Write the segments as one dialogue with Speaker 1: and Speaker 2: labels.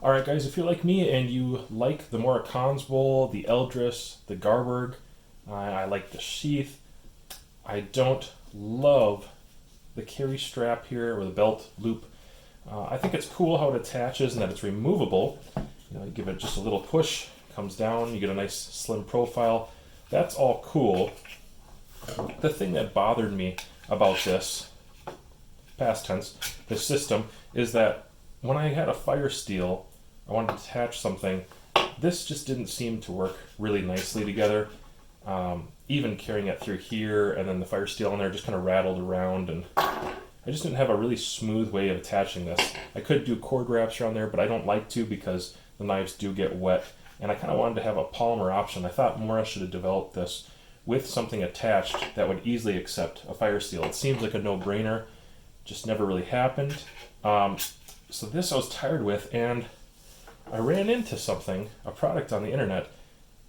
Speaker 1: Alright guys, if you're like me and you like the Mora Kansbol, the Eldris, the Garberg, I like the sheath. I don't love the carry strap here or the belt loop. I think it's cool how it attaches and that it's removable. You give it just a little push, comes down, you get a nice slim profile. That's all cool. The thing that bothered me about this, past tense, this system, is that when I had a fire steel, I wanted to attach something, this just didn't seem to work really nicely together. Even carrying it through here and then the fire steel in there just kind of rattled around, and I just didn't have a really smooth way of attaching this. I could do cord wraps around there, but I don't like to because the knives do get wet, and I kind of wanted to have a polymer option. I thought Mora should have developed this with something attached that would easily accept a fire steel. It seems like a no-brainer, just never really happened. So this I was tired with, and I ran into something, a product on the internet,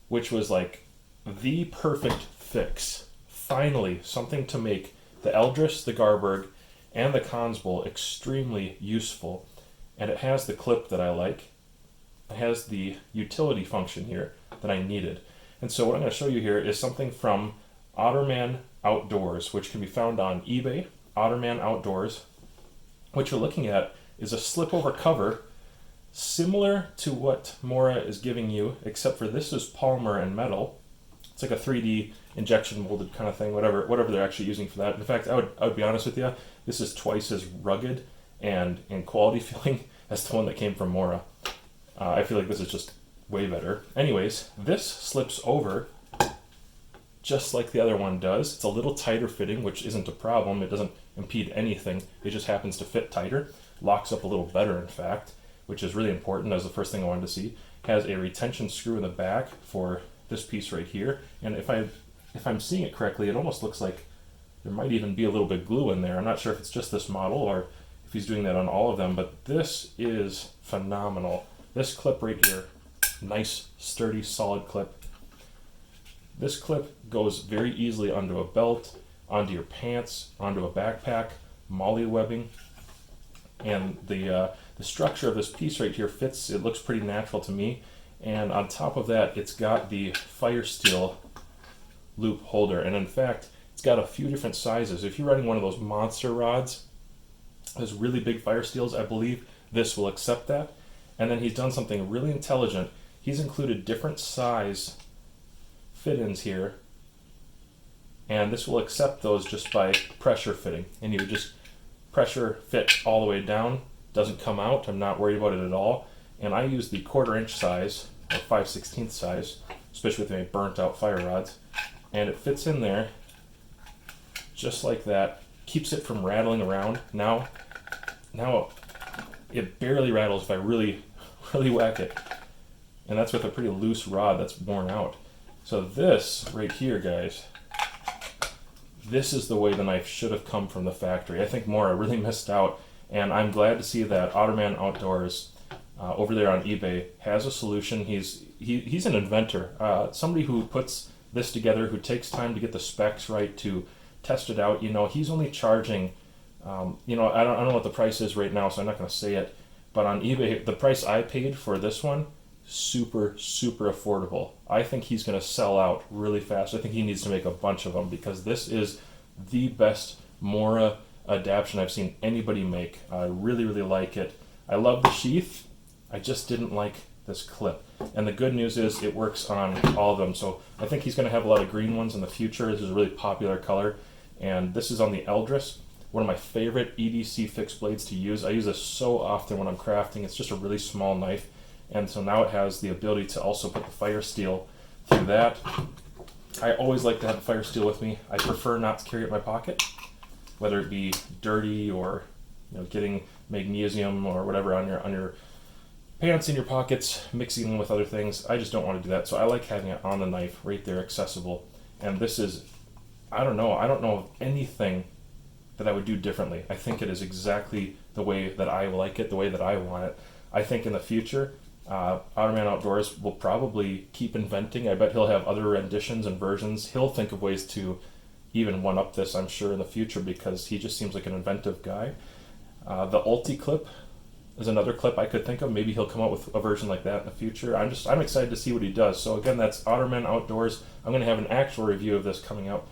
Speaker 1: which was like the perfect fix. Finally, something to make the Eldris, the Garberg, and the Kansbol extremely useful. And it has the clip that I like. It has the utility function here that I needed. And so what I'm going to show you here is something from OtterManOutdoors, which can be found on eBay, OtterManOutdoors. What you're looking at is a slip-over cover similar to what Mora is giving you, except for this is polymer and metal. It's like a 3D injection molded kind of thing, whatever they're actually using for that. In fact, I would be honest with you, this is twice as rugged and in quality feeling as the one that came from Mora. I feel like this is just way better. Anyways, this slips over just like the other one does. It's a little tighter fitting, which isn't a problem. It doesn't impede anything. It just happens to fit tighter. Locks up a little better, in fact, which is really important. That was the first thing I wanted to see. Has a retention screw in the back for this piece right here. And if I'm seeing it correctly, it almost looks like there might even be a little bit of glue in there. I'm not sure if it's just this model or if he's doing that on all of them, but this is phenomenal. This clip right here, nice, sturdy, solid clip. This clip goes very easily onto a belt, onto your pants, onto a backpack, molly webbing, and the structure of this piece right here fits. It looks pretty natural to me, and on top of that, it's got the fire steel loop holder, and in fact, it's got a few different sizes. If you're running one of those monster rods, those really big fire steels, I believe this will accept that. And then he's done something really intelligent. He's included different size fit-ins here, and this will accept those just by pressure fitting. And you just pressure fit all the way down, doesn't come out. I'm not worried about it at all. And I use the 1/4 inch size or 5/16 size, especially with my burnt out fire rods, and it fits in there just like that. Keeps it from rattling around. Now it barely rattles if I really whack it, and that's with a pretty loose rod that's worn out. So this right here, guys, this is the way the knife should have come from the factory. I think Mora really missed out, and I'm glad to see that OtterManOutdoors over there on eBay has a solution. He's an inventor, somebody who puts this together, who takes time to get the specs right, to test it out. He's only charging, I don't know what the price is right now, so I'm not going to say it, but on eBay, the price I paid for this one, super affordable. I think he's going to sell out really fast. I think he needs to make a bunch of them because this is the best Mora adaptation I've seen anybody make. I really like it. I love the sheath. I just didn't like this clip. And the good news is it works on all of them. So I think he's going to have a lot of green ones in the future. This is a really popular color. And this is on the Eldris, one of my favorite EDC fixed blades to use. I use this so often when I'm crafting. It's just a really small knife. And so now it has the ability to also put the fire steel through that. I always like to have a fire steel with me. I prefer not to carry it in my pocket, whether it be dirty or getting magnesium or whatever on your pants, in your pockets, mixing with other things. I just don't want to do that. So I like having it on the knife right there, accessible. And this is, I don't know of anything that I would do differently. I think it is exactly the way that I like it, the way that I want it. I think in the future, OtterManOutdoors will probably keep inventing. I bet he'll have other renditions and versions. He'll think of ways to even one-up this, I'm sure, in the future, because he just seems like an inventive guy. The Ulti clip, is another clip I could think of. Maybe he'll come out with a version like that in the future. I'm excited to see what he does. So again, that's OtterManOutdoors. I'm going to have an actual review of this coming out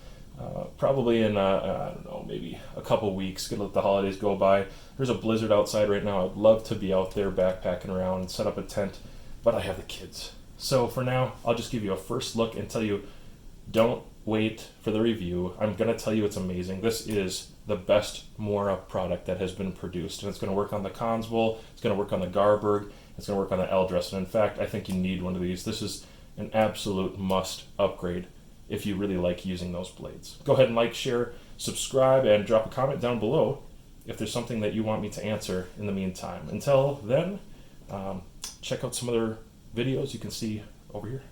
Speaker 1: probably in I don't know, maybe a couple weeks. Gonna let the holidays go by. There's a blizzard outside right now. I'd love to be out there backpacking around and set up a tent, but I have the kids. So for now, I'll just give you a first look and tell you, don't wait for the review. I'm going to tell you it's amazing. This is the best Mora product that has been produced, and it's going to work on the Kansbol, it's going to work on the Garberg, it's going to work on the Eldris, and in fact, I think you need one of these. This is an absolute must upgrade if you really like using those blades. Go ahead and like, share, subscribe, and drop a comment down below if there's something that you want me to answer in the meantime. Until then, check out some other videos you can see over here.